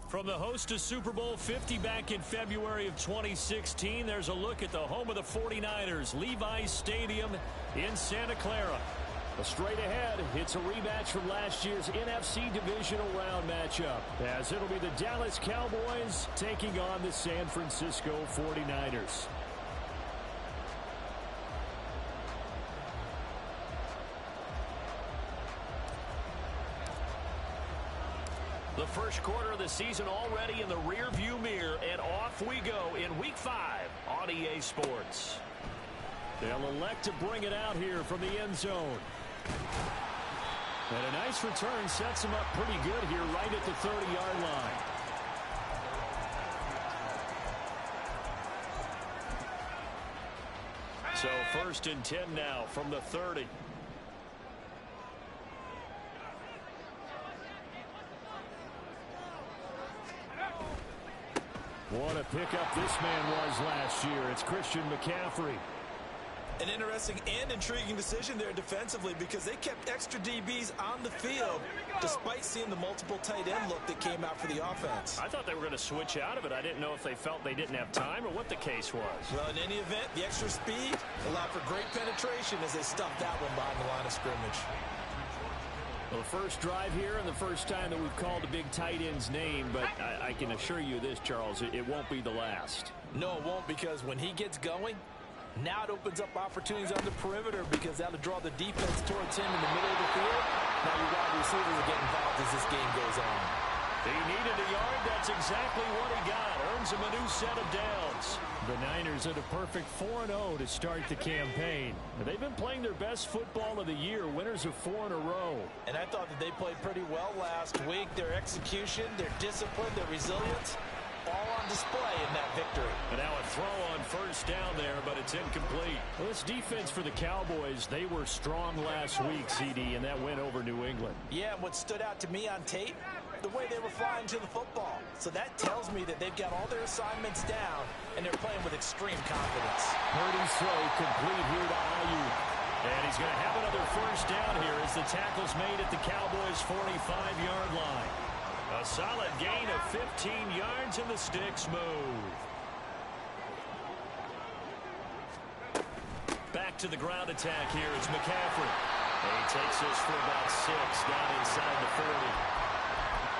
From the host to Super Bowl 50 back in February of 2016, there's a look at the home of the 49ers, Levi's Stadium in Santa Clara. Straight ahead, it's a rematch from last year's NFC Divisional Round matchup, as it'll be the Dallas Cowboys taking on the San Francisco 49ers. The first quarter of the season already in the rear-view mirror, and off we go in Week 5 on EA Sports. They'll elect to bring it out here from the end zone. And a nice return sets him up pretty good here right at the 30-yard line. So 1st and 10 now from the 30. What a pickup this man was last year. It's Christian McCaffrey. An interesting and intriguing decision there defensively, because they kept extra DBs on the field despite seeing the multiple tight end look that came out for the offense. I thought they were going to switch out of it. I didn't know if they felt they didn't have time or what the case was. Well, in any event, the extra speed allowed for great penetration as they stuffed that one behind the line of scrimmage. Well, the first drive here and the first time that we've called a big tight end's name, but I can assure you this, Charles, it won't be the last. No, it won't, because when he gets going, now it opens up opportunities on the perimeter, because that'll draw the defense towards him in the middle of the field. Now your wide receivers will get involved as this game goes on. He needed a yard. That's exactly what he got. Earns him a new set of downs. The Niners at a perfect 4-0 to start the campaign. They've been playing their best football of the year. Winners of 4 in a row. And I thought that they played pretty well last week. Their execution, their discipline, their resilience, all on display in that victory. And now a throw on 1st down there, but it's incomplete. Well, this defense for the Cowboys, they were strong last week, CD, and that went over New England. Yeah, and what stood out to me on tape, the way they were flying to the football. So that tells me that they've got all their assignments down, and they're playing with extreme confidence. Purdy's throw complete here to Ayuk. And he's going to have another 1st down here as the tackle's made at the Cowboys' 45-yard line. A solid gain of 15 yards, and the sticks move. Back to the ground attack here. It's McCaffrey. And he takes this for about 6 down inside the 40.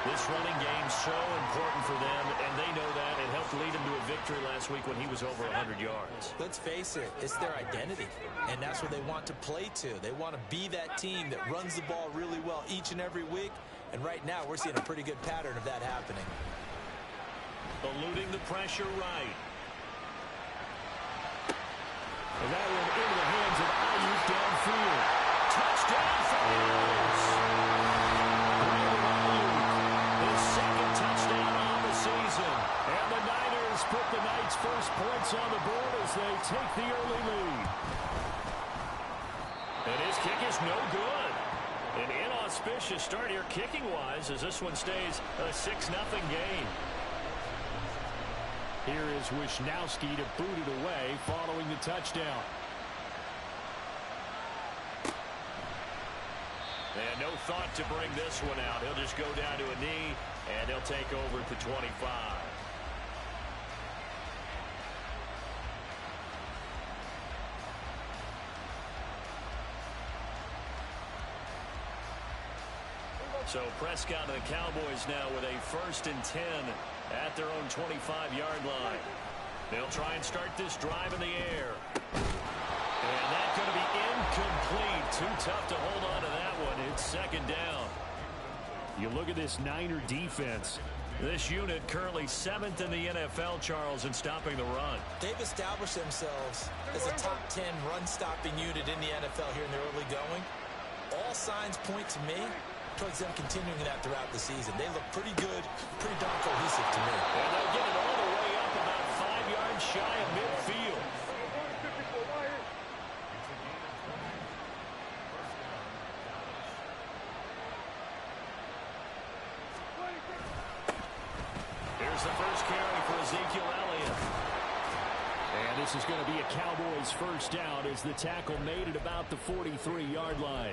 This running game's so important for them, and they know that. It helped lead them to a victory last week when he was over 100 yards. Let's face it, it's their identity, and that's what they want to play to. They want to be that team that runs the ball really well each and every week, and right now we're seeing a pretty good pattern of that happening. Eluding the pressure right. And that one into the hands of Ayuk downfield. Touchdown for the Niners. His 2nd touchdown on the season. And the Niners put the Knights' first points on the board as they take the early lead. And his kick is no good. An inauspicious start here kicking-wise as this one stays a 6-0 game. Here is Wisnowski to boot it away following the touchdown. And no thought to bring this one out. He'll just go down to a knee, and he'll take over at the 25. So Prescott and the Cowboys now with a 1st and 10 at their own 25-yard line. They'll try and start this drive in the air. And that's going to be incomplete. Too tough to hold on to that one. It's 2nd down. You look at this Niner defense. This unit currently 7th in the NFL, Charles, in stopping the run. They've established themselves as a top 10 run-stopping unit in the NFL here in the early going. All signs point to me towards them continuing that throughout the season. They look pretty good, pretty darn cohesive to me. And they'll get it all the way up about 5 yards shy of midfield. Here's the first carry for Ezekiel Elliott. And this is going to be a Cowboys 1st down as the tackle made at about the 43-yard line.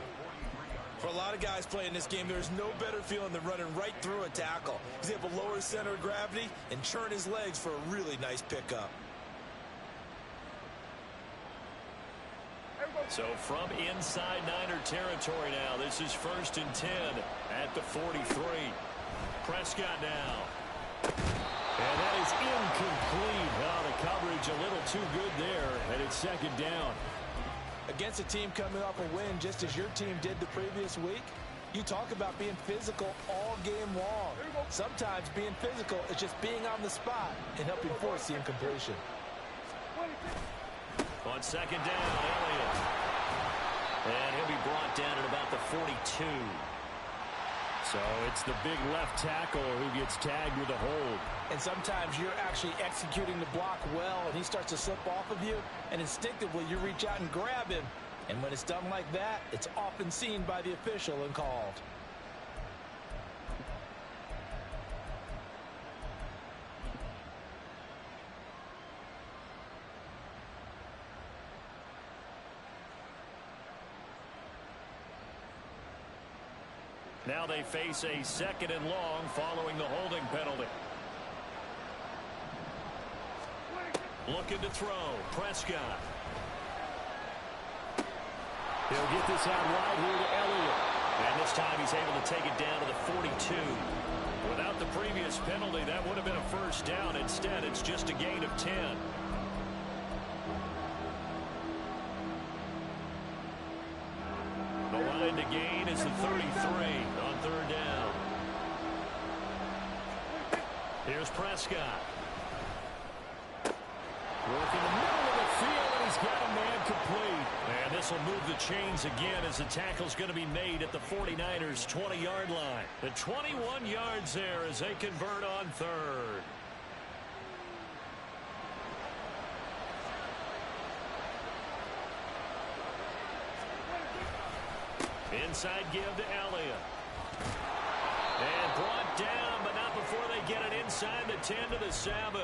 For a lot of guys playing this game, there's no better feeling than running right through a tackle. He's able to lower his center of gravity and churn his legs for a really nice pickup. So from inside Niner territory now, this is 1st and 10 at the 43. Prescott now. And that is incomplete. Oh, the coverage a little too good there, and it's 2nd down. Against a team coming off a win just as your team did the previous week, you talk about being physical all game long. Sometimes being physical is just being on the spot and helping force the incompletion. On 2nd down, Elliott. And he'll be brought down at about the 42. So it's the big left tackle who gets tagged with a hold. And sometimes you're actually executing the block well, and he starts to slip off of you, and instinctively you reach out and grab him. And when it's done like that, it's often seen by the official and called. Now they face a 2nd and long following the holding penalty. Looking to throw. Prescott. He'll get this out wide here to Elliott. And this time he's able to take it down to the 42. Without the previous penalty, that would have been a 1st down. Instead, it's just a gain of 10. The line to gain is the 33 on 3rd down. Here's Prescott. Working the middle of the field, and he's got a man complete. And this will move the chains again as the tackle's going to be made at the 49ers' 20-yard line. The 21 yards there as they convert on 3rd. Inside give to Elliott. And brought down, but not before they get it inside the 10 to the 7.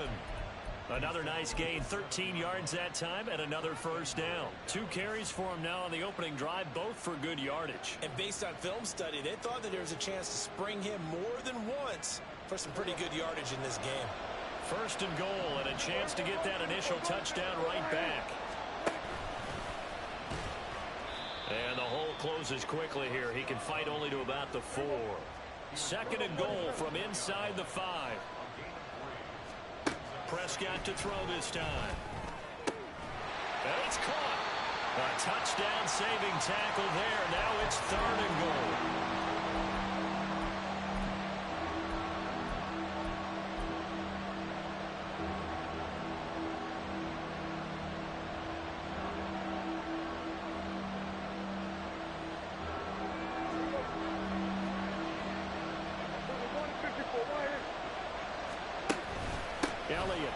Another nice gain, 13 yards that time, and another 1st down. 2 carries for him now on the opening drive, both for good yardage. And based on film study, they thought that there was a chance to spring him more than once for some pretty good yardage in this game. 1st and goal, and a chance to get that initial touchdown right back. And the hole closes quickly here. He can fight only to about the 4. 2nd and goal from inside the 5. Prescott to throw this time. And it's caught. A touchdown saving tackle there. Now it's 3rd and goal. Elliott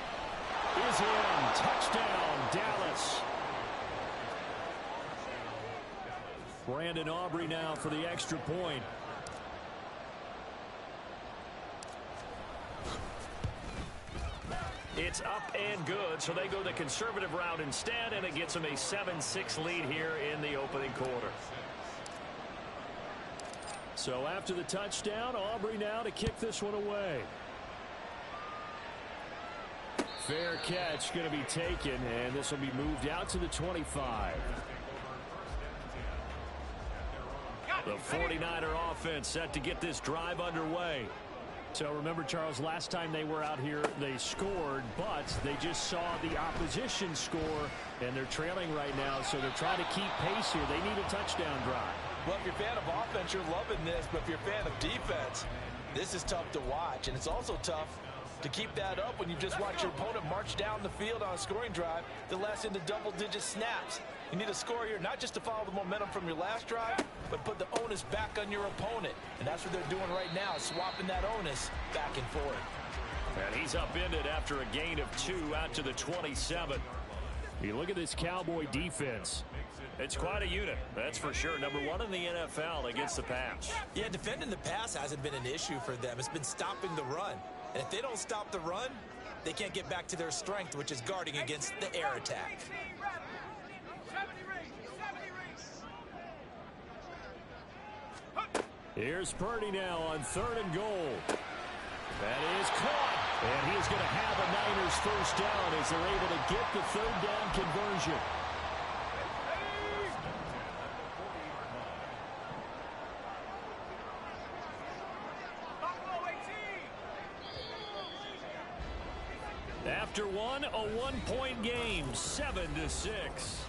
is in. Touchdown, Dallas. Brandon Aubrey now for the extra point. It's up and good, so they go the conservative route instead, and it gets them a 7-6 lead here in the opening quarter. So after the touchdown, Aubrey now to kick this one away. Fair catch going to be taken, and this will be moved out to the 25. The 49er offense set to get this drive underway. So remember, Charles, last time they were out here, they scored, but they just saw the opposition score, and they're trailing right now, so they're trying to keep pace here. They need a touchdown drive. Well, if you're a fan of offense, you're loving this, but if you're a fan of defense, this is tough to watch, and it's also tough to keep that up when you just watch your opponent march down the field on a scoring drive that lasts into double-digit snaps. You need a score here, not just to follow the momentum from your last drive, but put the onus back on your opponent. And that's what they're doing right now, swapping that onus back and forth. And he's upended after a gain of 2 out to the 27. You look at this Cowboy defense. It's quite a unit, that's for sure. Number 1 in the NFL against the pass. Yeah, defending the pass hasn't been an issue for them. It's been stopping the run. And if they don't stop the run, they can't get back to their strength, which is guarding against the air attack. Here's Purdy now on 3rd and goal. That is caught. And he is going to have a Niners first down as they're able to get the 3rd down conversion. After one, a 1-point game, 7-6.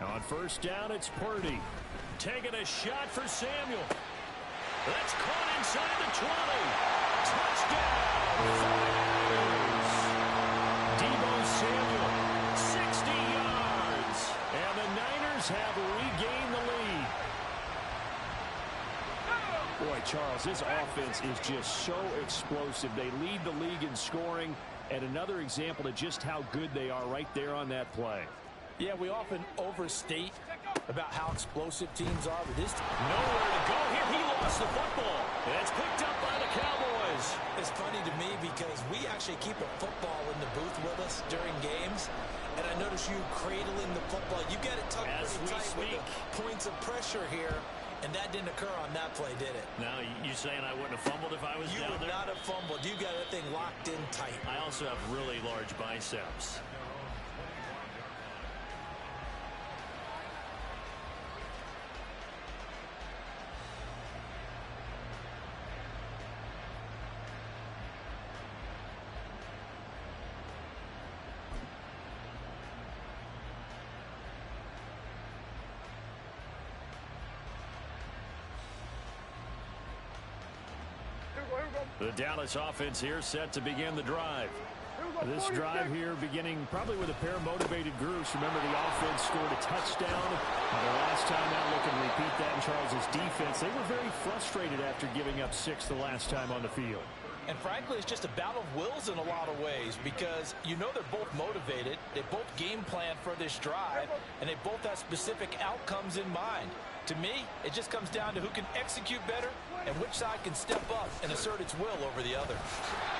On first down, it's Purdy. Taking a shot for Samuel. That's caught inside the 20. Touchdown! Deebo Samuel, 60 yards. And the Niners have regained the lead. Boy, Charles, this offense is just so explosive. They lead the league in scoring, and another example of just how good they are right there on that play. Yeah, we often overstate about how explosive teams are, but this nowhere to go here. He lost the football. And it's picked up by the Cowboys. It's funny to me because we actually keep a football in the booth with us during games, and I notice you cradling the football. You got it tucked pretty tight with the points of pressure here, and that didn't occur on that play, did it? Now, you saying I wouldn't have fumbled if I was down there? You would not have fumbled. You got that thing locked in tight. I also have really large biceps. The Dallas offense here set to begin the drive. This drive here beginning probably with a pair of motivated groups. Remember, the offense scored a touchdown. The last time out, looking to repeat that in Charles's defense. They were very frustrated after giving up 6 the last time on the field. And frankly, it's just a battle of wills in a lot of ways because you know they're both motivated. They both game plan for this drive, and they both have specific outcomes in mind. To me, it just comes down to who can execute better and which side can step up and assert its will over the other.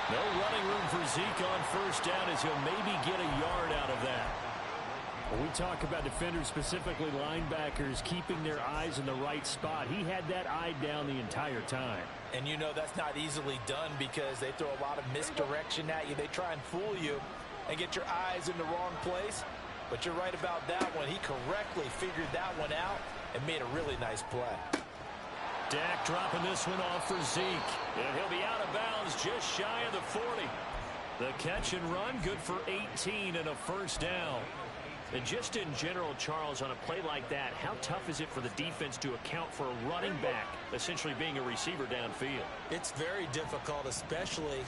No running room for Zeke on first down as he'll maybe get a yard out of that. When we talk about defenders, specifically linebackers, keeping their eyes in the right spot, he had that eye down the entire time. And you know that's not easily done because they throw a lot of misdirection at you. They try and fool you and get your eyes in the wrong place. But you're right about that one. He correctly figured that one out and made a really nice play. Dak dropping this one off for Zeke. And he'll be out of bounds just shy of the 40. The catch and run, good for 18 and a first down. And just in general, Charles, on a play like that, how tough is it for the defense to account for a running back essentially being a receiver downfield? It's very difficult, especially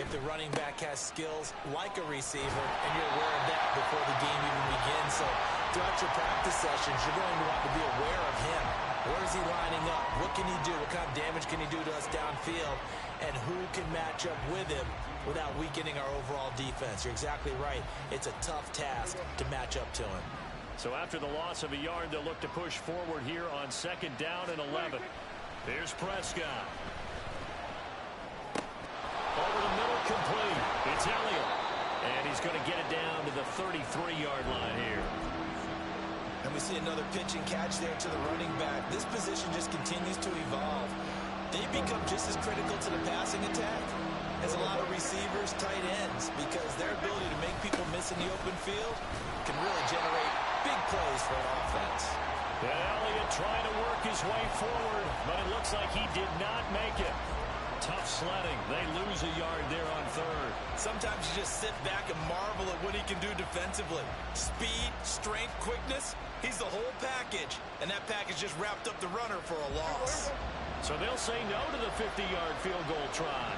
if the running back has skills like a receiver, and you're aware of that before the game even begins. So throughout your practice sessions, you're going to want to be aware of him. Where is he lining up? What can he do? What kind of damage can he do to us downfield? And who can match up with him without weakening our overall defense? You're exactly right. It's a tough task to match up to him. So after the loss of a yard, they'll look to push forward here on 2nd down and 11. Here's Prescott. Over the middle, complete. It's Elliott. And he's going to get it down to the 33-yard line here. And we see another pitch and catch there to the running back. This position just continues to evolve. They become just as critical to the passing attack as a lot of receivers, tight ends, because their ability to make people miss in the open field can really generate big plays for an offense. And Elliott trying to work his way forward, but it looks like he did not make it. Tough sledding. They lose a yard there on 3rd. Sometimes you just sit back and marvel at what he can do defensively. Speed, strength, quickness, he's the whole package. And that package just wrapped up the runner for a loss. So they'll say no to the 50-yard field goal try.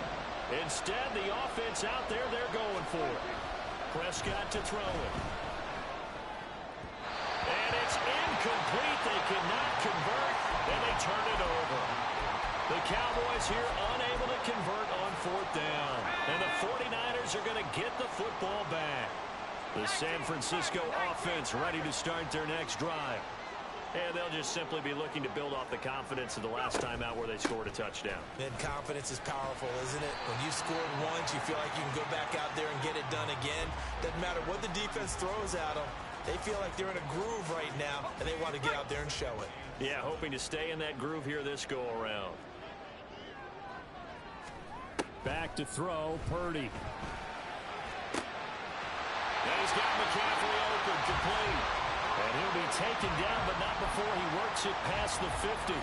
Instead, the offense out there, they're going for it. Prescott to throw it. And it's incomplete. They cannot convert, and they turn it over. The Cowboys here unable to convert on 4th down. And the 49ers are going to get the football back. The San Francisco offense ready to start their next drive. And they'll just simply be looking to build off the confidence of the last time out where they scored a touchdown. And confidence is powerful, isn't it? When you scored once, you feel like you can go back out there and get it done again. Doesn't matter what the defense throws at them. They feel like they're in a groove right now, and they want to get out there and show it. Yeah, hoping to stay in that groove here this go-around. Back to throw, Purdy. And he's got McCaffrey open, complete. And he'll be taken down, but not before he works it past the 50.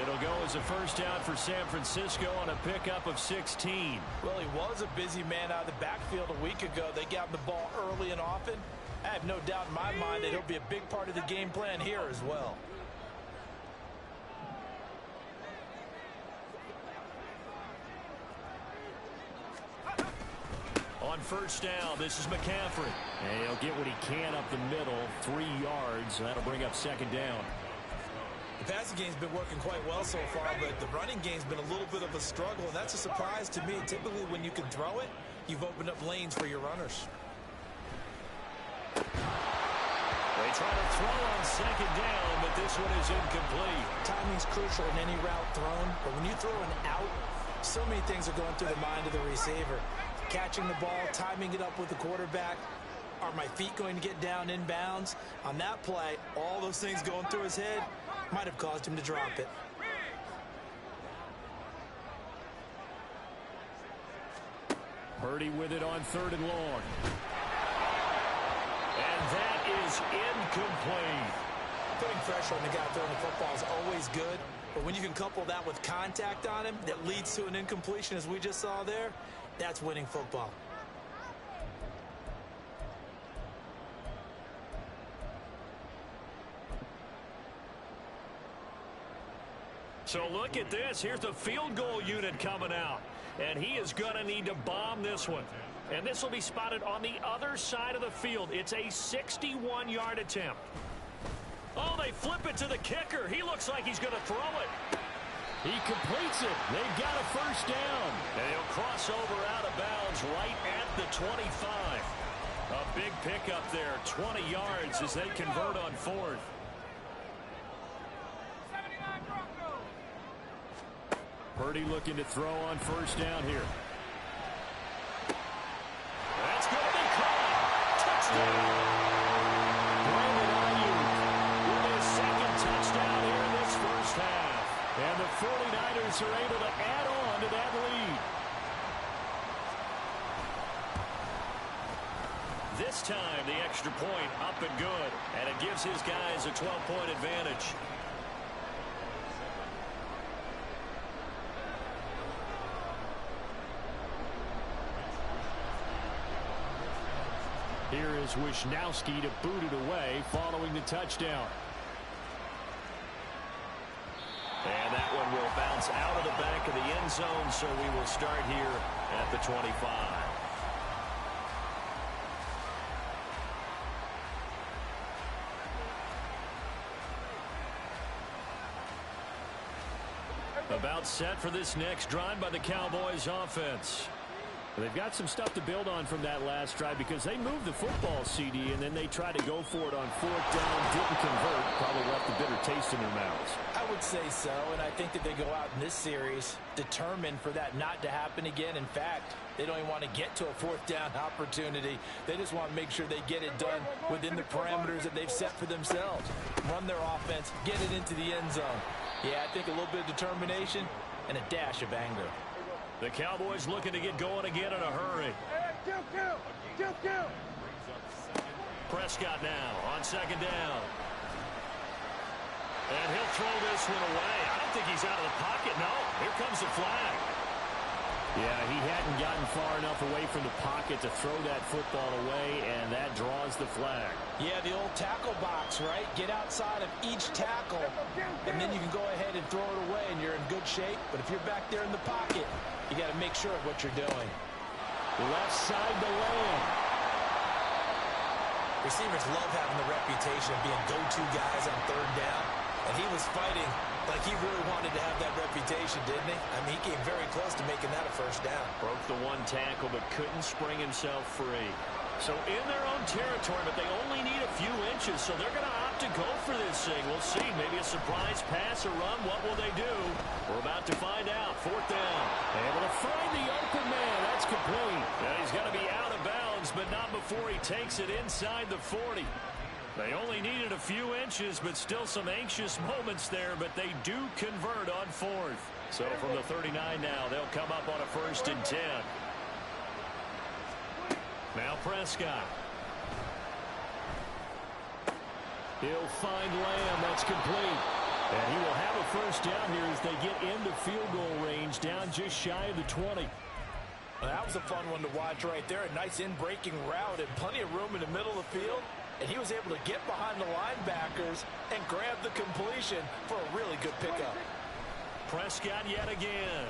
It'll go as a first down for San Francisco on a pickup of 16. Well, he was a busy man out of the backfield a week ago. They got him the ball early and often. I have no doubt in my mind that he'll be a big part of the game plan here as well. On first down, this is McCaffrey. And he'll get what he can up the middle, 3 yards. That'll bring up second down. The passing game's been working quite well so far, but the running game's been a little bit of a struggle, and that's a surprise to me. Typically, when you can throw it, you've opened up lanes for your runners. They try to throw on second down, but this one is incomplete. Timing's crucial in any route thrown, but when you throw an out, so many things are going through the mind of the receiver. Catching the ball, timing it up with the quarterback. Are my feet going to get down in bounds? On that play, all those things going through his head might have caused him to drop it. Purdy with it on 3rd and long. And that is incomplete. Putting pressure on the guy throwing the football is always good, but when you can couple that with contact on him that leads to an incompletion, as we just saw there, that's winning football. So look at this. Here's the field goal unit coming out. And he is going to need to bomb this one. And this will be spotted on the other side of the field. It's a 61-yard attempt. Oh, they flip it to the kicker. He looks like he's going to throw it. He completes it. They've got a first down. And he'll cross over out of bounds right at the 25. A big pickup there, 20 yards as they convert on 4th. Purdy looking to throw on first down here. That's going to be caught. Touchdown. Brandon Ayuk With his second touchdown here in this first half. and the 49ers are able to add on to that lead. This time the extra point up and good, and it gives his guys a 12-point advantage. Here is Wisnowski to boot it away following the touchdown. And that one will bounce out of the back of the end zone, so we will start here at the 25. About set for this next drive by the Cowboys offense. They've got some stuff to build on from that last drive because they moved the football, CD, and then they tried to go for it on 4th down, didn't convert, probably left a bitter taste in their mouths. I would say so, and I think that they go out in this series determined for that not to happen again. In fact, they don't even want to get to a 4th down opportunity. They just want to make sure they get it done within the parameters that they've set for themselves. Run their offense, get it into the end zone. Yeah, I think a little bit of determination and a dash of anger. The Cowboys looking to get going again in a hurry. Prescott now on 2nd down. And he'll throw this one away. I don't think he's out of the pocket. No, here comes the flag. Yeah, he hadn't gotten far enough away from the pocket to throw that football away, and that draws the flag. Yeah, the old tackle box, right? Get outside of each tackle, and then you can go ahead and throw it away, and you're in good shape. But if you're back there in the pocket, you got to make sure of what you're doing. Left side to land. Receivers love having the reputation of being go-to guys on 3rd down, and he was fighting like he really wanted to have that reputation, didn't he? I mean, he came very close to making that a first down. Broke the one tackle, but couldn't spring himself free. So in their own territory, but they only need a few inches, so they're going to opt to go for this thing. We'll see. Maybe a surprise pass or run. What will they do? We're about to find out. Fourth down. Able to find the open man. That's complete. And he's going to be out of bounds, but not before he takes it inside the 40. They only needed a few inches, but still some anxious moments there, but they do convert on fourth. So from the 39 now, they'll come up on a 1st and 10. Now Prescott. He'll find Lamb. That's complete. And he will have a 1st down here as they get into field goal range, down just shy of the 20. Well, that was a fun one to watch right there. A nice in-breaking route and plenty of room in the middle of the field. And he was able to get behind the linebackers and grab the completion for a really good pickup. Prescott yet again.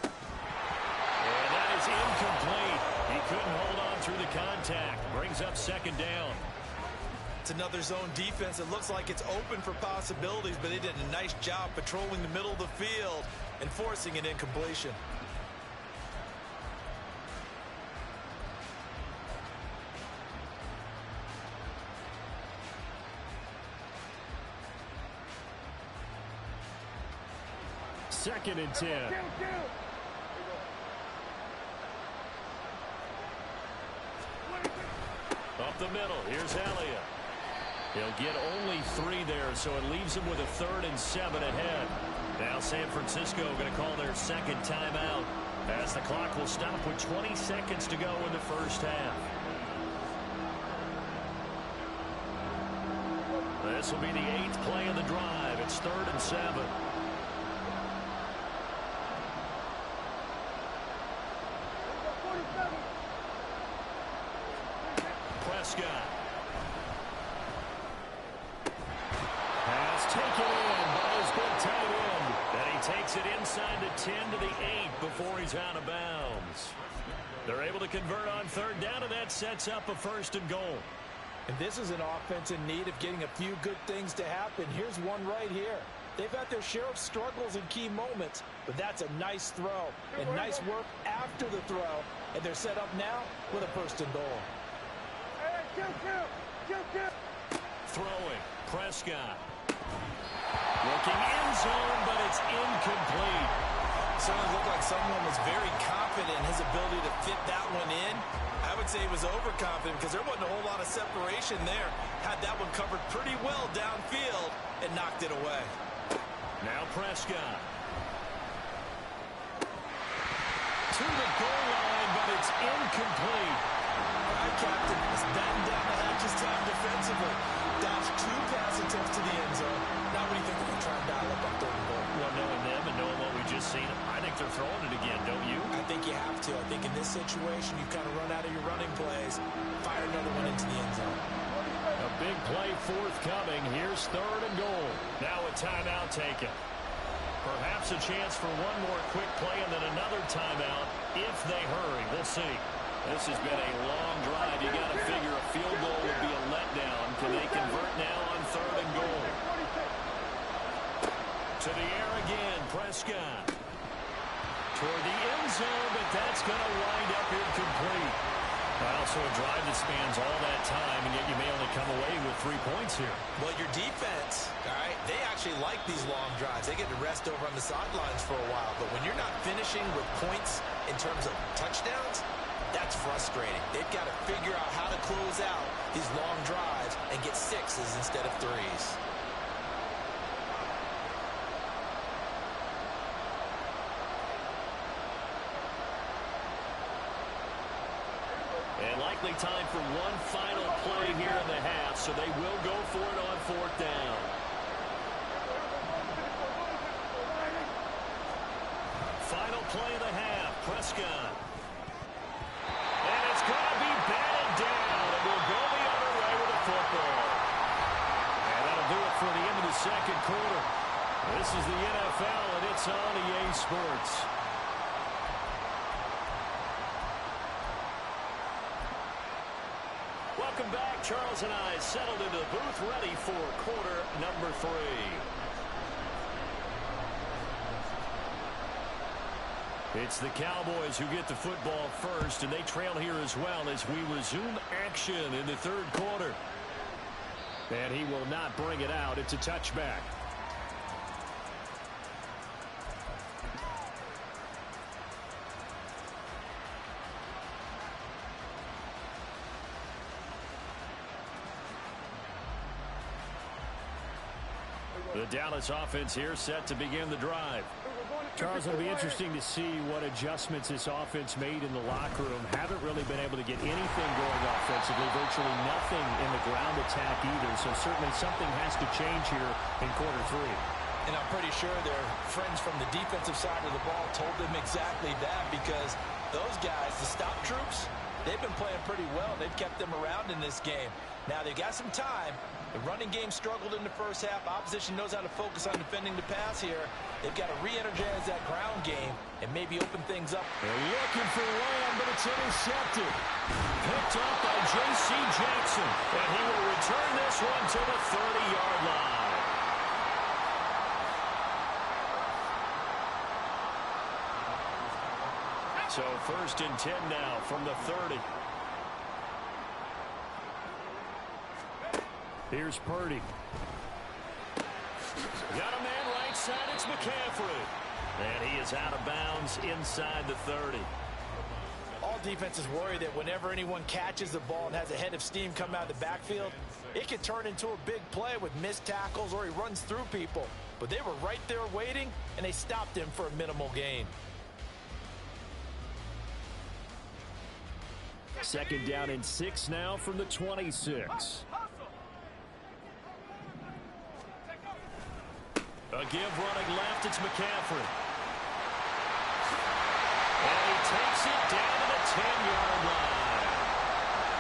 And that is incomplete. He couldn't hold on through the contact. Brings up 2nd down. It's another zone defense. It looks like it's open for possibilities, but they did a nice job patrolling the middle of the field and forcing an incompletion. Second and 10. Up the middle. Here's Elliott. He'll get only 3 there, so it leaves him with a 3rd and 7 ahead. Now San Francisco going to call their 2nd timeout as the clock will stop with 20 seconds to go in the 1st half. This will be the 8th play of the drive. It's 3rd and 7. Prescott. Pass taken in by his big tight end. And he takes it inside the 10 to the 8 before he's out of bounds. They're able to convert on 3rd down, and that sets up a 1st and goal. And this is an offense in need of getting a few good things to happen. Here's one right here. They've had their share of struggles in key moments, but that's a nice throw and nice work after the throw. And they're set up now with a 1st and goal. Throwing. Prescott. Looking end zone, but it's incomplete. Certainly looked like someone was very confident in his ability to fit that one in. I would say he was overconfident because there wasn't a whole lot of separation there. Had that one covered pretty well downfield and knocked it away. Now Prescott. To the goal line, but it's incomplete. All right, Captain, it's batten down the hatches time defensively. Dodged 2 pass attempts to the end zone. Now what do you think they're going to try and dial up on 3rd and goal? Well, knowing them and knowing what we just seen, I think they're throwing it again, don't you? I think you have to. I think in this situation, you kind of run out of your running plays, fire another one into the end zone. A big play forthcoming. Here's 3rd and goal. Now a timeout taken. Perhaps a chance for one more quick play and then another timeout if they hurry. We'll see. This has been a long drive. You got to figure a field goal would be a letdown. Can they convert now on 3rd and goal? To the air again, Prescott. Toward the end zone, but that's going to wind up incomplete. Also a drive that spans all that time, and yet you may only come away with 3 points here. Well, your defense, all right, they actually like these long drives. They get to rest over on the sidelines for a while. But when you're not finishing with points in terms of touchdowns, that's frustrating. They've got to figure out how to close out these long drives and get 6s instead of 3s. And likely time for one final play here in the half, so they will go for it on 4th down. Final play of the half, Prescott. And it's going to be batted down, and we'll go the other way with a football. And that'll do it for the end of the 2nd quarter. This is the NFL, and it's on EA Sports. Welcome back. Charles and I settled into the booth ready for quarter number 3. It's the Cowboys who get the football first, and they trail here as well as we resume action in the third quarter. And he will not bring it out. It's a touchback. The Dallas offense here set to begin the drive. Charles, it'll be interesting to see what adjustments this offense made in the locker room. Haven't really been able to get anything going offensively, virtually nothing in the ground attack either. So certainly something has to change here in quarter three. And I'm pretty sure their friends from the defensive side of the ball told them exactly that, because those guys, the stop troops, they've been playing pretty well. They've kept them around in this game. Now they got some time. The running game struggled in the first half. Opposition knows how to focus on defending the pass here. They've got to re-energize that ground game and maybe open things up. They're looking for Lamb, but it's intercepted. Picked up by J.C. Jackson. And he will return this one to the 30-yard line. So 1st and 10 now from the 30. Here's Purdy. Got a man right side. It's McCaffrey. And he is out of bounds inside the 30. All defenses worry that whenever anyone catches the ball and has a head of steam come out of the backfield, it can turn into a big play with missed tackles or he runs through people. But they were right there waiting, and they stopped him for a minimal gain. 2nd down and 6 now from the 26. A give running left, it's McCaffrey. And he takes it down to the 10-yard line.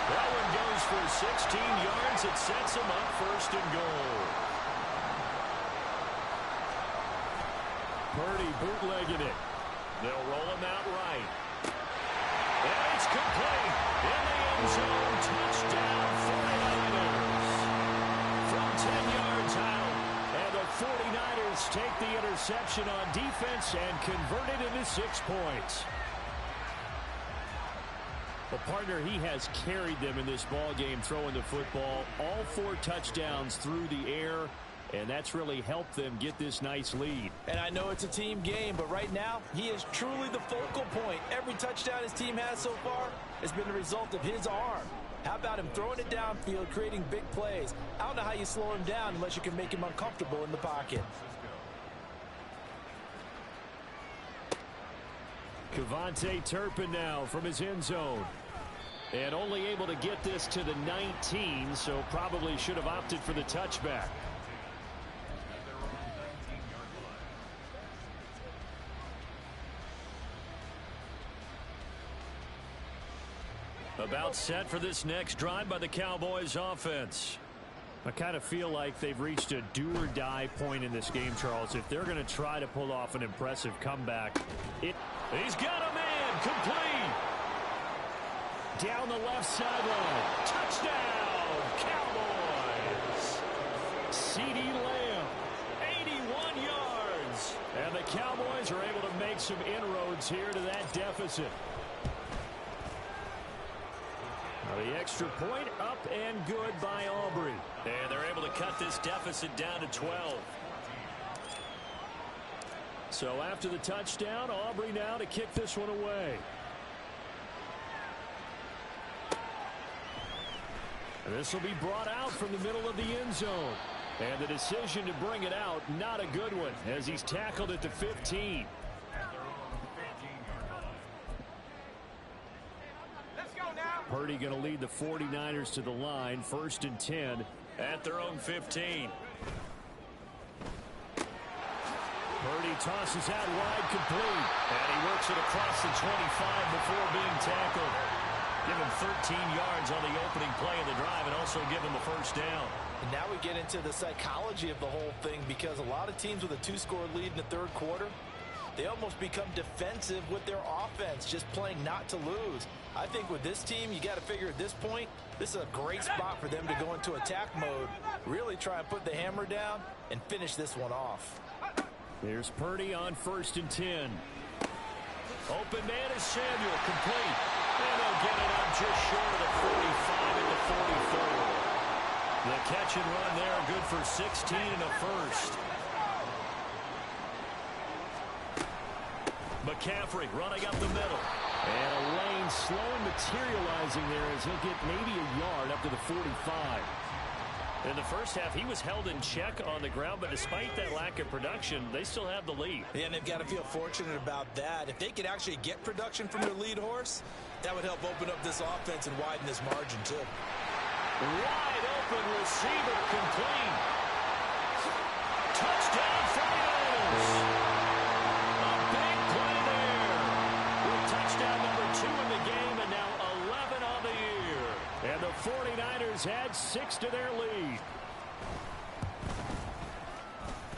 That one goes for 16 yards. It sets him up 1st and goal. Purdy bootlegging it. They'll roll him out right. And it's complete. In the end zone, touchdown 49ers. From 10 yards out. And the 49ers take the interception on defense and convert it into 6 points. Well, partner, he has carried them in this ball game throwing the football. All 4 touchdowns through the air, and that's really helped them get this nice lead. And I know it's a team game, but right now, he is truly the focal point. Every touchdown his team has so far has been the result of his arm. How about him throwing it downfield, creating big plays? I don't know how you slow him down unless you can make him uncomfortable in the pocket. KaVontae Turpin now from his end zone. And only able to get this to the 19, so probably should have opted for the touchback. About set for this next drive by the Cowboys offense. I kind of feel like they've reached a do-or-die point in this game, Charles. If they're going to try to pull off an impressive comeback, He's got a man complete. Down the left sideline. Touchdown, Cowboys. CeeDee Lamb. 81 yards. And the Cowboys are able to make some inroads here to that deficit. Now the extra point up and good by Aubrey. And they're able to cut this deficit down to 12. So after the touchdown, Aubrey now to kick this one away. This will be brought out from the middle of the end zone. And the decision to bring it out, not a good one, as he's tackled at the 15. Purdy going to lead the 49ers to the line, 1st and 10. At their own 15. Purdy tosses out wide, complete. And he works it across the 25 before being tackled. Give him 13 yards on the opening play of the drive and also give him a 1st down. And now we get into the psychology of the whole thing, because a lot of teams with a 2-score lead in the 3rd quarter, they almost become defensive with their offense, just playing not to lose. I think with this team, you got to figure at this point, this is a great spot for them to go into attack mode, really try and put the hammer down and finish this one off. There's Purdy on 1st and 10. Open man is Samuel, complete. And they'll get it up just short of the 45 at the 44. The catch and run there, good for 16 and a first. McCaffrey running up the middle. And a lane slow materializing there as he'll get maybe a yard up to the 45. In the first half, he was held in check on the ground, but despite that lack of production, they still have the lead. Yeah, and they've got to feel fortunate about that. If they could actually get production from their lead horse, that would help open up this offense and widen this margin, too. Wide open receiver, complete. Touchdown, 49ers. A big play there. With touchdown number 2 in the game, and now 11 on the year. And the 49ers add 6 to their lead.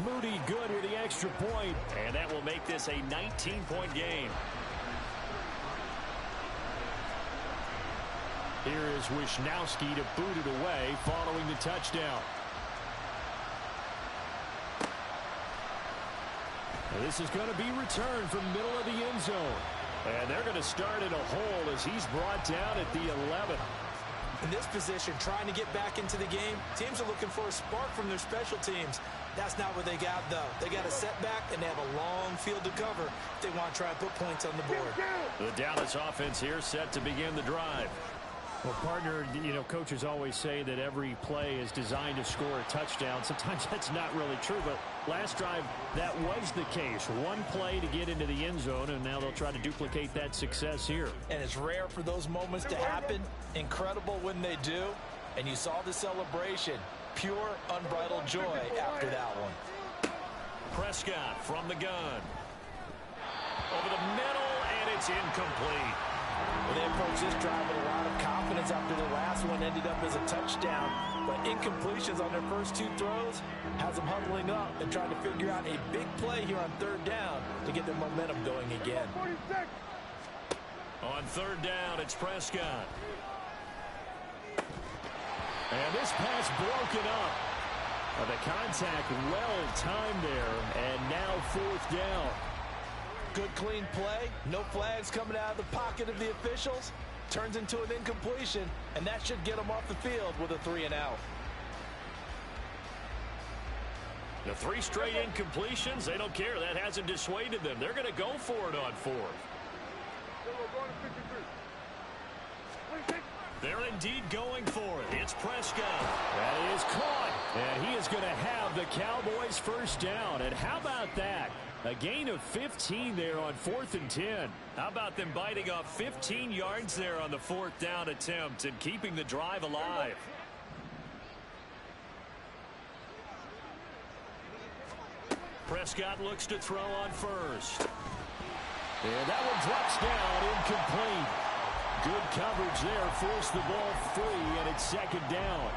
Moody good with the extra point. And that will make this a 19-point game. Here is Wisnowski to boot it away following the touchdown. Now this is going to be returned from middle of the end zone. And they're going to start in a hole as he's brought down at the 11. In this position, trying to get back into the game, teams are looking for a spark from their special teams. That's not what they got, though. They got a setback, and they have a long field to cover if they want to try and put points on the board. The Dallas offense here set to begin the drive. Well, partner, you know, coaches always say that every play is designed to score a touchdown. Sometimes that's not really true, but last drive, that was the case. One play to get into the end zone, and now they'll try to duplicate that success here. And it's rare for those moments to happen. Incredible when they do. And you saw the celebration. Pure, unbridled joy after that one. Prescott from the gun. Over the middle, and it's incomplete. Well, they approached this drive with a lot of confidence after the last one ended up as a touchdown. But incompletions on their first 2 throws has them huddling up and trying to figure out a big play here on 3rd down to get their momentum going again. On 3rd down, it's Prescott. And this pass broken up. The contact well timed there, and now 4th down. Good clean play, no flags coming out of the pocket of the officials. Turns into an incompletion, and that should get them off the field with a 3-and-out. The 3 straight incompletions, they don't care. That hasn't dissuaded them. They're going to go for it on 4th. They're indeed going for it. It's Prescott. That is caught, and he is going to have the Cowboys' first down. And how about that? A gain of 15 there on 4th and 10. How about them biting off 15 yards there on the 4th down attempt and keeping the drive alive? Prescott looks to throw on 1st. And that one drops down, incomplete. Good coverage there, forced the ball free, and it's 2nd down.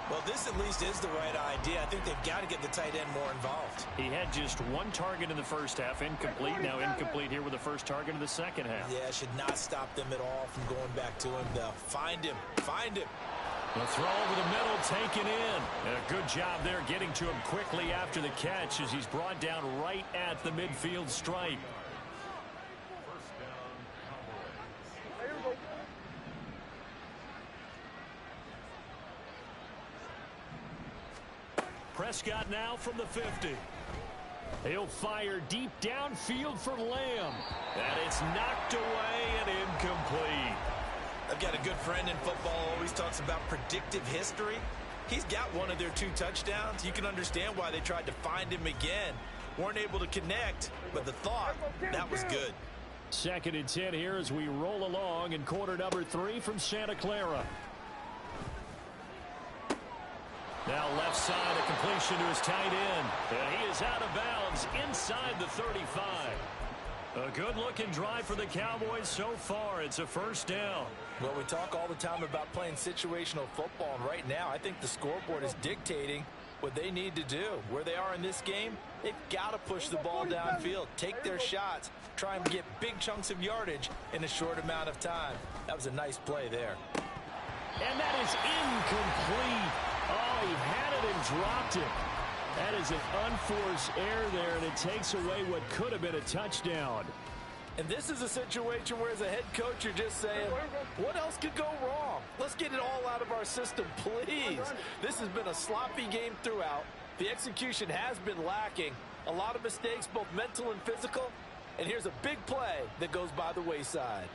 Well, this at least is the right idea. I think they've got to get the tight end more involved. He had just 1 target in the first half, incomplete. Now incomplete here with the first target of the second half. Yeah, should not stop them at all from going back to him, though. Find him. Find him. The throw over the middle taken in. And a good job there getting to him quickly after the catch as he's brought down right at the midfield stripe. Prescott now from the 50. He'll fire deep downfield for Lamb. And it's knocked away and incomplete. I've got a good friend in football, always talks about predictive history. He's got one of their 2 touchdowns. You can understand why they tried to find him again. Weren't able to connect, but the thought, that was good. 2nd and 10 here as we roll along in quarter number 3 from Santa Clara. Now left side, a completion to his tight end. And he is out of bounds inside the 35. A good-looking drive for the Cowboys so far. It's a 1st down. Well, we talk all the time about playing situational football, and right now I think the scoreboard is dictating what they need to do. Where they are in this game, they've got to push the ball downfield, take their shots, try and get big chunks of yardage in a short amount of time. That was a nice play there. And that is incomplete. Oh, he had it and dropped it. That is an unforced error there, and it takes away what could have been a touchdown. And this is a situation where as a head coach, you're just saying, what else could go wrong? Let's get it all out of our system, please. This has been a sloppy game throughout. The execution has been lacking. A lot of mistakes, both mental and physical. And here's a big play that goes by the wayside.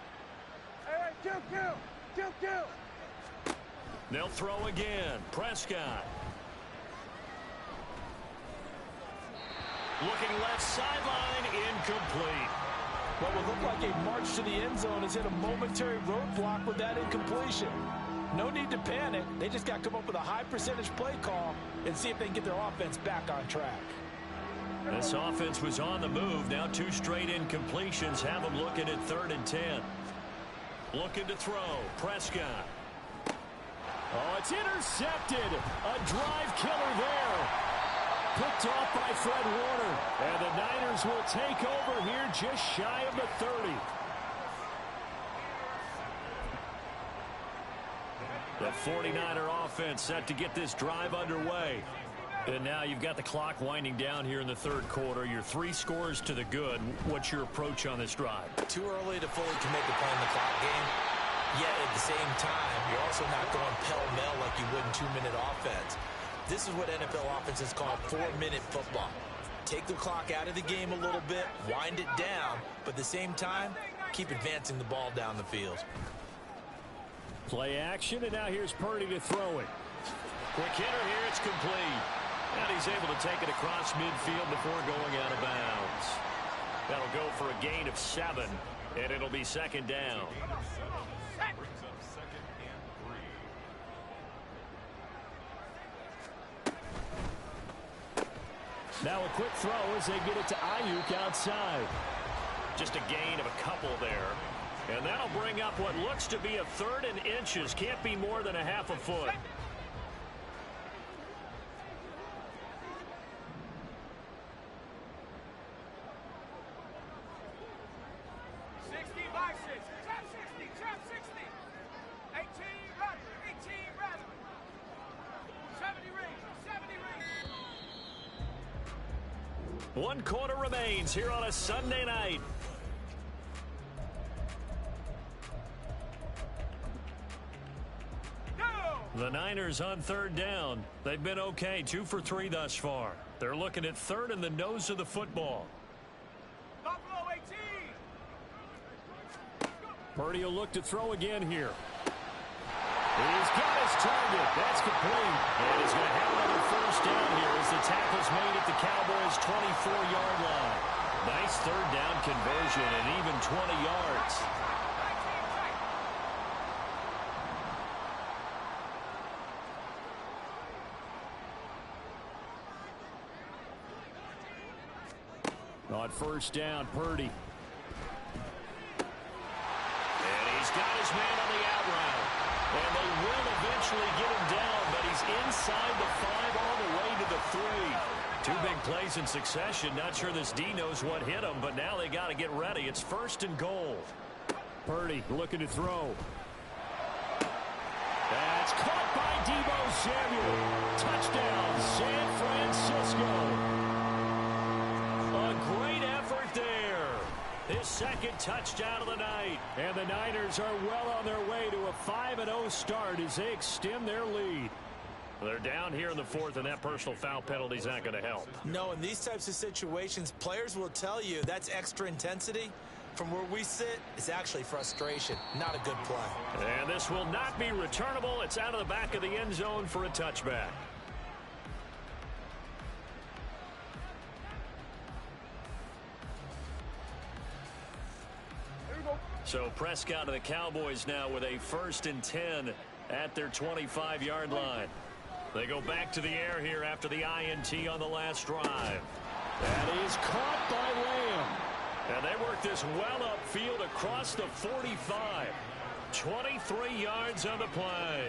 They'll throw again. Prescott. Looking left sideline, incomplete. What would look like a march to the end zone has hit a momentary roadblock with that incompletion. No need to panic. They just got to come up with a high percentage play call and see if they can get their offense back on track. This offense was on the move. Now 2 straight incompletions have them looking at 3rd and 10. Looking to throw. Prescott. Oh, it's intercepted. A drive killer there. Picked off by Fred Warner. And the Niners will take over here just shy of the 30. The 49er offense set to get this drive underway. And now you've got the clock winding down here in the 3rd quarter. Your 3 scores to the good. What's your approach on this drive? Too early to fully commit to playing the clock game. Yet at the same time, you're also not going pell-mell like you would in 2-minute offense. This is what NFL offenses call 4-minute football. Take the clock out of the game a little bit, wind it down, but at the same time, keep advancing the ball down the field. Play action, and now here's Purdy to throw it. Quick hitter here, it's complete. And he's able to take it across midfield before going out of bounds. That'll go for a gain of 7, and it'll be 2nd down. Now a quick throw as they get it to Ayuk outside. Just a gain of a couple there. And that'll bring up what looks to be a 3rd and inches. Can't be more than a half a foot. One quarter remains here on a Sunday night. The Niners on 3rd down. They've been okay, 2 for 3 thus far. They're looking at 3rd in the nose of the football. Buffalo 18. Purdy will look to throw again here. He's got his target. That's complete. And he's going to have another 1st down here as the tackle's made at the Cowboys' 24-yard line. Nice 3rd down conversion and even 20 yards. On 1st down, Purdy. And he's got his man on the out route. And they will eventually get him down, but he's inside the 5 all the way to the 3. 2 big plays in succession. Not sure this D knows what hit him, but now they got to get ready. It's 1st and goal. Purdy looking to throw. That's caught by Deebo Samuel. Touchdown, San Francisco. A great effort there. His 2nd touchdown of the night. And the Niners are well on their way to a 5-0 start as they extend their lead. They're down here in the 4th, and that personal foul penalty is not going to help. No, in these types of situations, players will tell you that's extra intensity. From where we sit, it's actually frustration, not a good play. And this will not be returnable. It's out of the back of the end zone for a touchback. So Prescott and the Cowboys now with a 1st and 10 at their 25-yard line. They go back to the air here after the INT on the last drive. That is caught by Lamb. And they work this well upfield across the 45. 23 yards on the play.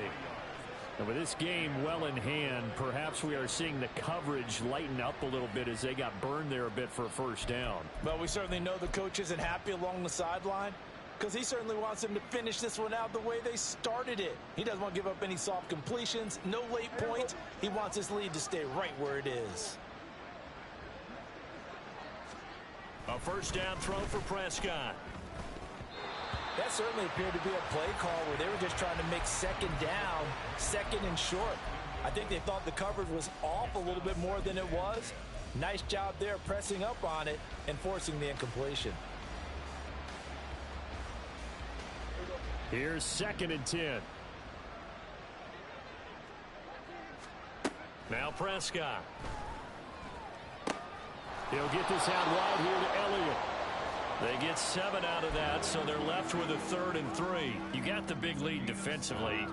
And with this game well in hand, perhaps we are seeing the coverage lighten up a little bit as they got burned there a bit for a 1st down. Well, we certainly know the coach isn't happy along the sideline because he certainly wants them to finish this one out the way they started it. He doesn't want to give up any soft completions, no late points. He wants his lead to stay right where it is. A 1st down throw for Prescott. That certainly appeared to be a play call where they were just trying to make second down, second and short. I think they thought the coverage was off a little bit more than it was. Nice job there pressing up on it and forcing the incompletion. Here's 2nd and 10. Now Prescott. He'll get this out wide here to Elliott. They get 7 out of that, so they're left with a 3rd and 3. You got the big lead defensively.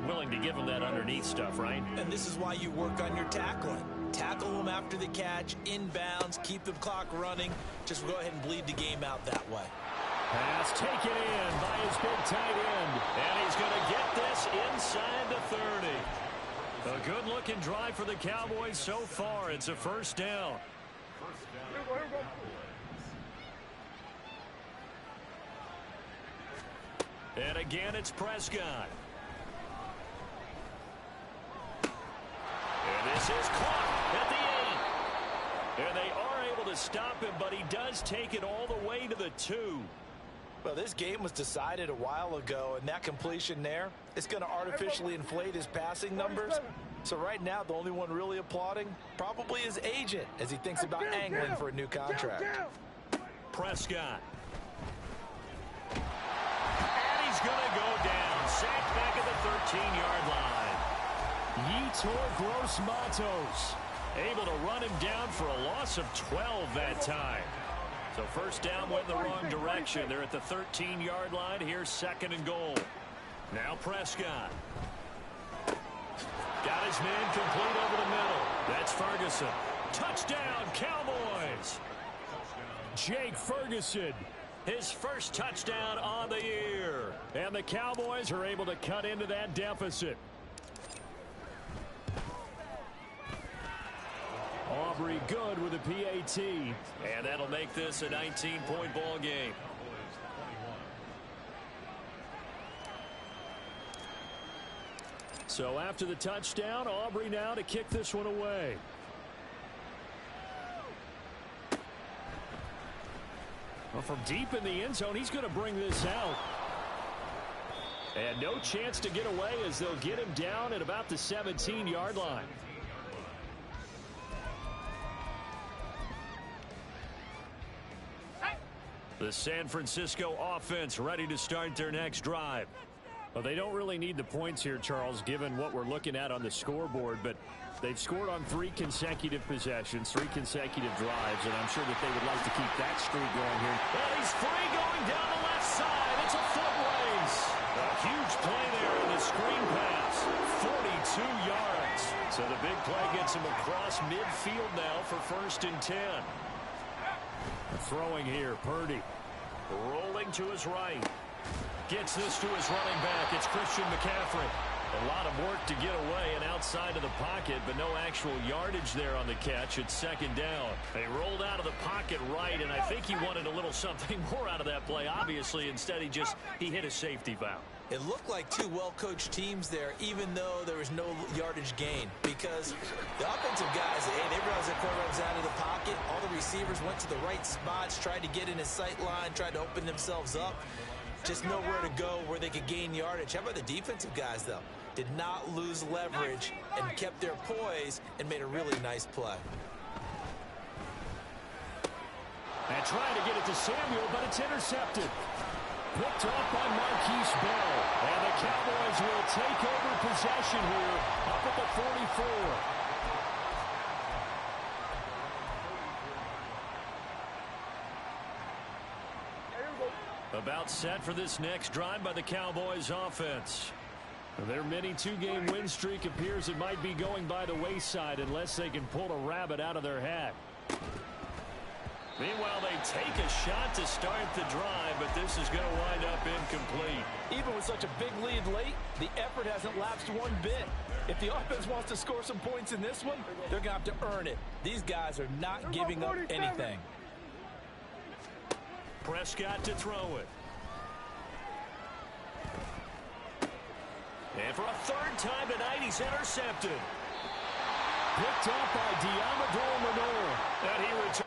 Willing to give them that underneath stuff, right? And this is why you work on your tackling. Tackle them after the catch, inbounds, keep the clock running. Just go ahead and bleed the game out that way. Pass taken in by his big tight end. And he's going to get this inside the 30. A good-looking drive for the Cowboys so far. It's a 1st down. And again, it's Prescott. And this is caught at the 8. And they are able to stop him, but he does take it all the way to the 2. Well, this game was decided a while ago, and that completion there is going to artificially inflate his passing numbers. So right now, the only one really applauding probably his agent as he thinks about angling for a new contract. Prescott. And he's going to go down. Sacked back at the 13-yard line. Yetur Gross-Matos able to run him down for a loss of 12 that time. So 1st down went in the wrong direction. They're at the 13-yard line. Here's 2nd and goal. Now Prescott. Got his man complete over the middle. That's Ferguson. Touchdown, Cowboys. Jake Ferguson. His first touchdown on the year. And the Cowboys are able to cut into that deficit. Aubrey good with a PAT. And that'll make this a 19-point ball game. So after the touchdown, Aubrey now to kick this one away. Well, from deep in the end zone, he's going to bring this out. And no chance to get away as they'll get him down at about the 17-yard line. The San Francisco offense ready to start their next drive. Well, they don't really need the points here, Charles, given what we're looking at on the scoreboard, but they've scored on 3 consecutive possessions, 3 consecutive drives, and I'm sure that they would like to keep that streak going here. And he's free going down the left side. It's a foot race. A huge play there in the screen pass. 42 yards. So the big play gets him across midfield now for 1st and 10. Throwing here, Purdy. Rolling to his right. Gets this to his running back. It's Christian McCaffrey. A lot of work to get away and outside of the pocket, but no actual yardage there on the catch. It's 2nd down. They rolled out of the pocket right, and I think he wanted a little something more out of that play, obviously. Instead, he hit a safety valve. It looked like 2 well-coached teams there, even though there was no yardage gain. Because the offensive guys, hey, they realized their quarterback was out of the pocket. All the receivers went to the right spots, tried to get in his sight line, tried to open themselves up. Just nowhere to go where they could gain yardage. How about the defensive guys, though? Did not lose leverage and kept their poise and made a really nice play. And trying to get it to Samuel, but it's intercepted. Picked off by Marquise Bell. And the Cowboys will take over possession here up at the 44. About set for this next drive by the Cowboys offense. Their mini 2-game win streak appears it might be going by the wayside unless they can pull a rabbit out of their hat. Meanwhile, they take a shot to start the drive, but this is going to wind up incomplete. Even with such a big lead late, the effort hasn't lapsed one bit. If the offense wants to score some points in this one, they're going to have to earn it. These guys are not giving up anything. Prescott to throw it. And for a 3rd time tonight, he's intercepted. Picked up by Diamador Lenore. And he returns.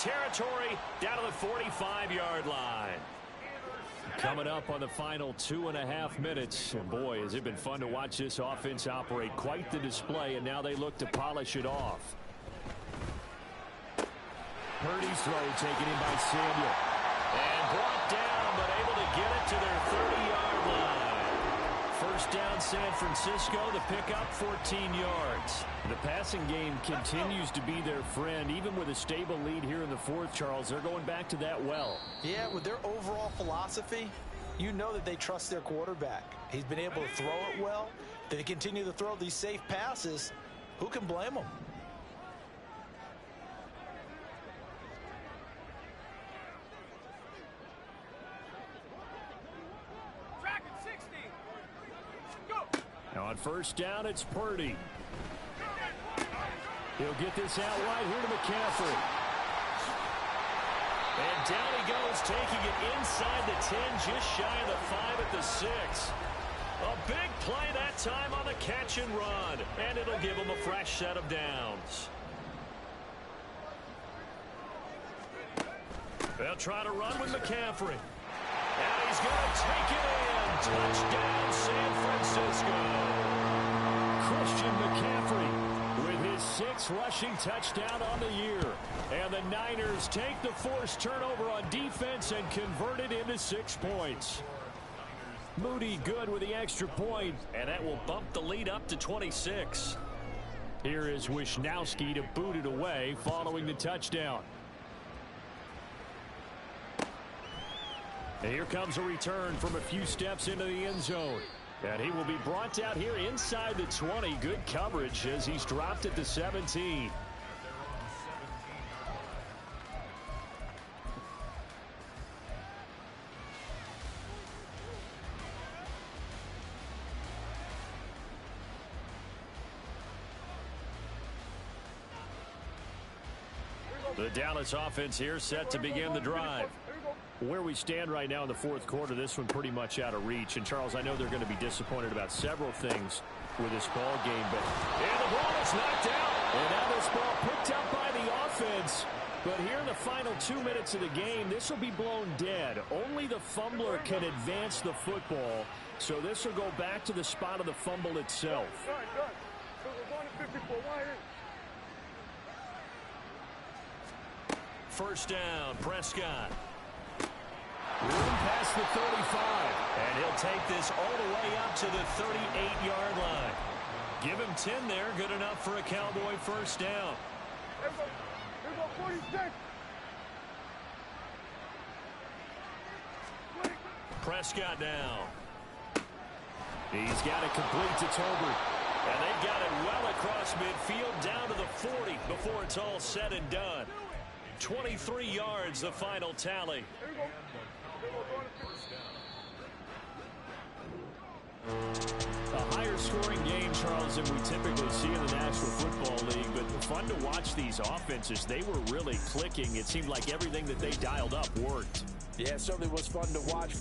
territory down to the 45-yard line. Coming up on the final 2.5 minutes. And boy, has it been fun to watch this offense operate. Quite the display, and now they look to polish it off. Purdy's throw taken in by Samuel. And brought down, but able to get it to their 30-yard line. First down, San Francisco. The pickup, 14 yards. The passing game continues to be their friend. Even with a stable lead here in the fourth, Charles, they're going back to that well. Yeah, with their overall philosophy, you know that they trust their quarterback. He's been able to throw it well. They continue to throw these safe passes. Who can blame them? Now on first down, it's Purdy. He'll get this out wide here to McCaffrey. And down he goes, taking it inside the 10, just shy of the 5 at the 6. A big play that time on the catch and run, and it'll give him a fresh set of downs. They'll try to run with McCaffrey. And he's going to take it in. Touchdown, San Francisco. Christian McCaffrey with his 6th rushing touchdown on the year. And the Niners take the forced turnover on defense and convert it into 6 points. Moody good with the extra point. And that will bump the lead up to 26. Here is Wisnowski to boot it away following the touchdown. And here comes a return from a few steps into the end zone. And he will be brought out here inside the 20. Good coverage as he's dropped at the 17. The Dallas offense here set to begin the drive. Where we stand right now in the fourth quarter, this one pretty much out of reach. And, Charles, I know they're going to be disappointed about several things with this ball game. But and the ball is knocked out. And now this ball picked up by the offense. But here in the final 2 minutes of the game, this will be blown dead. Only the fumbler can advance the football. So this will go back to the spot of the fumble itself. First down, Prescott. Room past the 35. And he'll take this all the way up to the 38-yard line. Give him 10 there. Good enough for a Cowboy first down. Here go 46. Prescott now. He's got it complete to Tolbert. And they've got it well across midfield down to the 40 before it's all said and done. 23 yards, the final tally. A higher scoring game, Charles, than we typically see in the National Football League, but fun to watch these offenses. They were really clicking. It seemed like everything that they dialed up worked. Yeah, it certainly was fun to watch.